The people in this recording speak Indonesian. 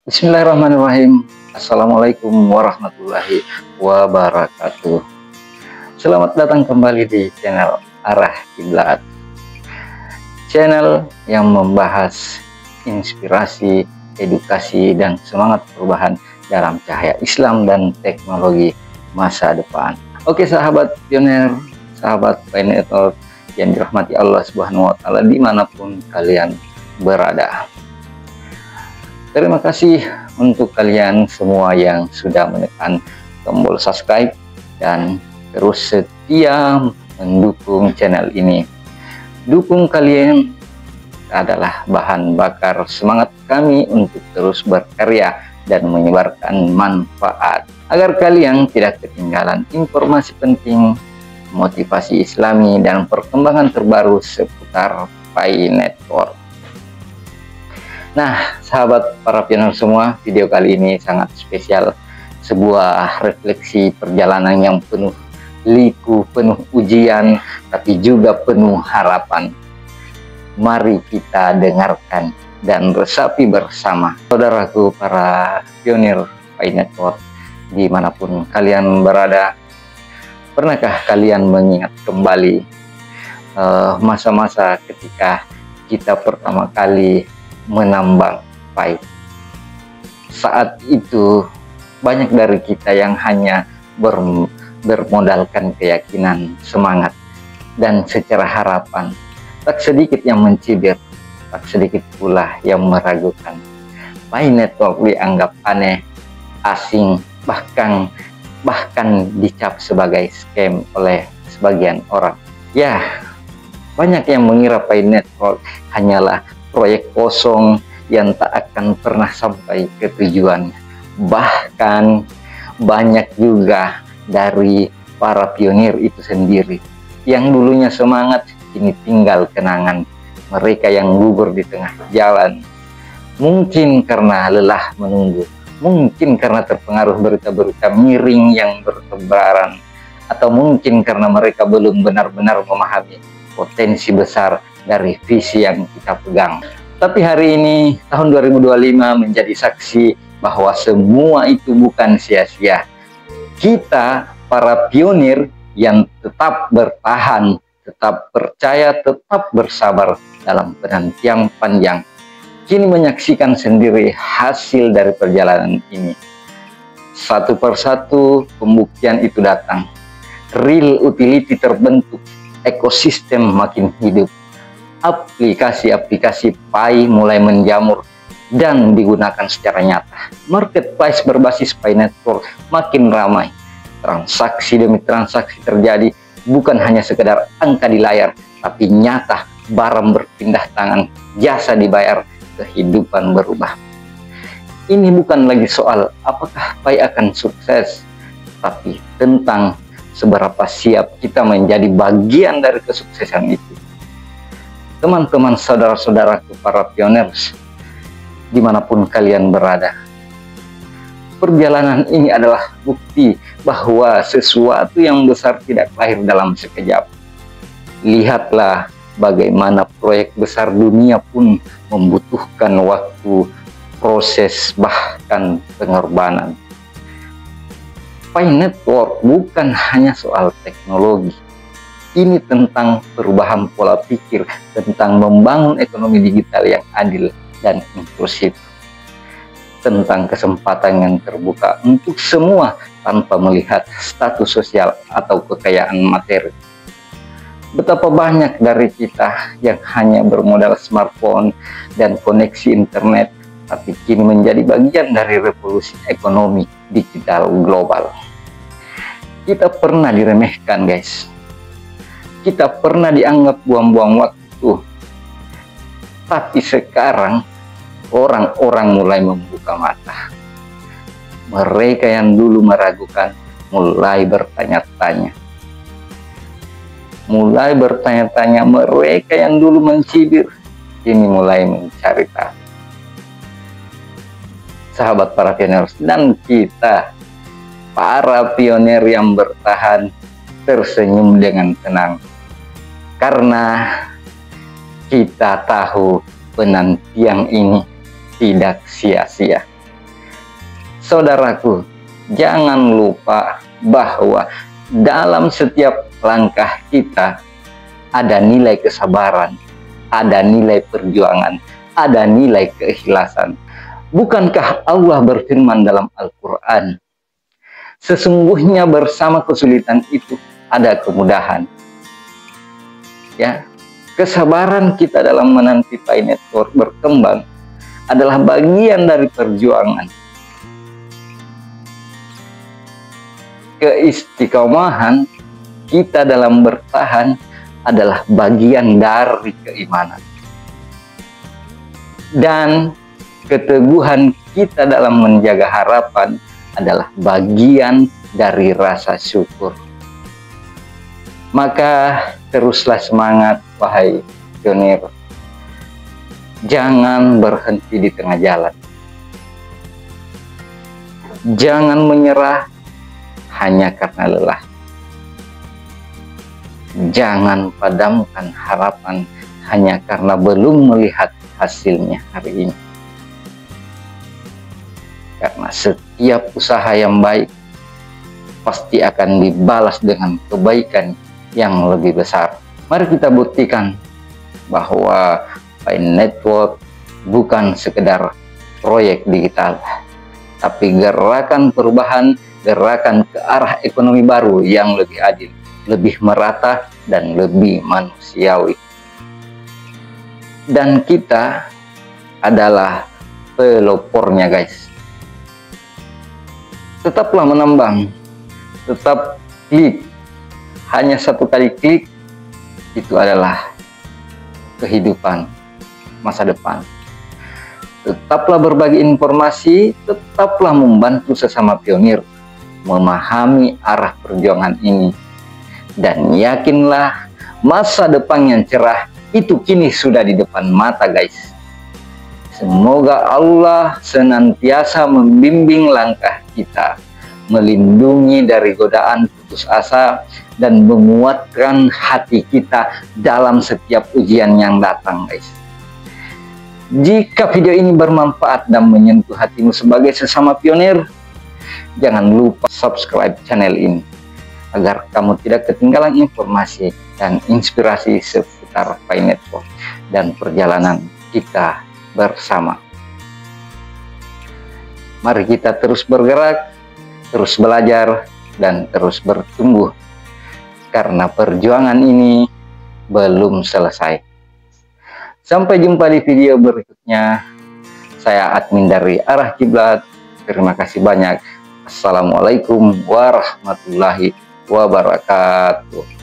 Bismillahirrahmanirrahim. Assalamualaikum warahmatullahi wabarakatuh. Selamat datang kembali di channel Arah Kiblat, channel yang membahas inspirasi, edukasi, dan semangat perubahan dalam cahaya Islam dan teknologi masa depan. Oke sahabat pioner, sahabat pioneer yang dirahmati Allah Subhanahu wa Ta'ala dimanapun kalian berada. Terima kasih untuk kalian semua yang sudah menekan tombol subscribe dan terus setia mendukung channel ini. Dukung kalian adalah bahan bakar semangat kami untuk terus berkarya dan menyebarkan manfaat, agar kalian tidak ketinggalan informasi penting, motivasi Islami, dan perkembangan terbaru seputar Pi Network. Nah, sahabat para pioner semua, video kali ini sangat spesial. Sebuah refleksi perjalanan yang penuh liku, penuh ujian, tapi juga penuh harapan. Mari kita dengarkan dan resapi bersama. Saudaraku para pionir Pi Network, dimanapun kalian berada, pernahkah kalian mengingat kembali masa-masa ketika kita pertama kali menambang Pi? Saat itu banyak dari kita yang hanya bermodalkan keyakinan, semangat, dan secara harapan. Tak sedikit yang mencibir, tak sedikit pula yang meragukan. Pi Network dianggap aneh, asing, bahkan dicap sebagai scam oleh sebagian orang. Ya, banyak yang mengira Pi Network hanyalah proyek kosong yang tak akan pernah sampai ke tujuannya. Bahkan banyak juga dari para pionir itu sendiri yang dulunya semangat, kini tinggal kenangan. Mereka yang gugur di tengah jalan, mungkin karena lelah menunggu, mungkin karena terpengaruh berita-berita miring yang bertebaran, atau mungkin karena mereka belum benar-benar memahami potensi besar dari visi yang kita pegang. Tapi hari ini, tahun 2025 menjadi saksi bahwa semua itu bukan sia-sia. Kita, para pionir yang tetap bertahan, tetap percaya, tetap bersabar dalam penantian panjang, kini menyaksikan sendiri hasil dari perjalanan ini. Satu persatu pembuktian itu datang. Real utility terbentuk, ekosistem makin hidup. Aplikasi-aplikasi Pi mulai menjamur dan digunakan secara nyata. Marketplace berbasis Pi Network makin ramai. Transaksi demi transaksi terjadi, bukan hanya sekedar angka di layar, tapi nyata, barang berpindah tangan, jasa dibayar, kehidupan berubah. Ini bukan lagi soal apakah Pi akan sukses, tapi tentang seberapa siap kita menjadi bagian dari kesuksesan itu. Teman-teman, saudara-saudaraku para pioners, dimanapun kalian berada, perjalanan ini adalah bukti bahwa sesuatu yang besar tidak lahir dalam sekejap. Lihatlah bagaimana proyek besar dunia pun membutuhkan waktu, proses, bahkan pengorbanan. Pi Network bukan hanya soal teknologi. Ini tentang perubahan pola pikir, tentang membangun ekonomi digital yang adil dan inklusif, tentang kesempatan yang terbuka untuk semua tanpa melihat status sosial atau kekayaan materi. Betapa banyak dari kita yang hanya bermodal smartphone dan koneksi internet, tapi kini menjadi bagian dari revolusi ekonomi digital global. Kita pernah diremehkan, guys. Kita pernah dianggap buang-buang waktu. Tapi sekarang orang-orang mulai membuka mata. Mereka yang dulu meragukan mulai bertanya-tanya. Mulai bertanya-tanya, mereka yang dulu mencibir kini mulai mencari tahu. Sahabat para pioners dan kita, para pionir yang bertahan, tersenyum dengan tenang. Karena kita tahu penantian ini tidak sia-sia. Saudaraku, jangan lupa bahwa dalam setiap langkah kita ada nilai kesabaran, ada nilai perjuangan, ada nilai keikhlasan. Bukankah Allah berfirman dalam Al-Quran, sesungguhnya bersama kesulitan itu ada kemudahan. Ya, kesabaran kita dalam menanti Pi Network berkembang adalah bagian dari perjuangan. Keistiqomahan kita dalam bertahan adalah bagian dari keimanan. Dan keteguhan kita dalam menjaga harapan adalah bagian dari rasa syukur. Maka teruslah semangat, wahai pionir. Jangan berhenti di tengah jalan. Jangan menyerah hanya karena lelah. Jangan padamkan harapan hanya karena belum melihat hasilnya hari ini. Karena setiap usaha yang baik pasti akan dibalas dengan kebaikan yang lebih besar. Mari kita buktikan bahwa Pi Network bukan sekedar proyek digital, tapi gerakan perubahan, gerakan ke arah ekonomi baru yang lebih adil, lebih merata, dan lebih manusiawi. Dan kita adalah pelopornya, guys. Tetaplah menambang, tetap klik. Hanya satu kali klik, itu adalah kehidupan masa depan. Tetaplah berbagi informasi, tetaplah membantu sesama pionir memahami arah perjuangan ini. Dan yakinlah masa depan yang cerah itu kini sudah di depan mata, guys. Semoga Allah senantiasa membimbing langkah kita, melindungi dari godaan putus asa, dan menguatkan hati kita dalam setiap ujian yang datang, guys. Jika video ini bermanfaat dan menyentuh hatimu sebagai sesama pionir, jangan lupa subscribe channel ini agar kamu tidak ketinggalan informasi dan inspirasi seputar Pi Network dan perjalanan kita bersama. Mari kita terus bergerak, terus belajar, dan terus bertumbuh, karena perjuangan ini belum selesai. Sampai jumpa di video berikutnya. Saya admin dari Arah Kiblat. Terima kasih banyak. Assalamualaikum warahmatullahi wabarakatuh.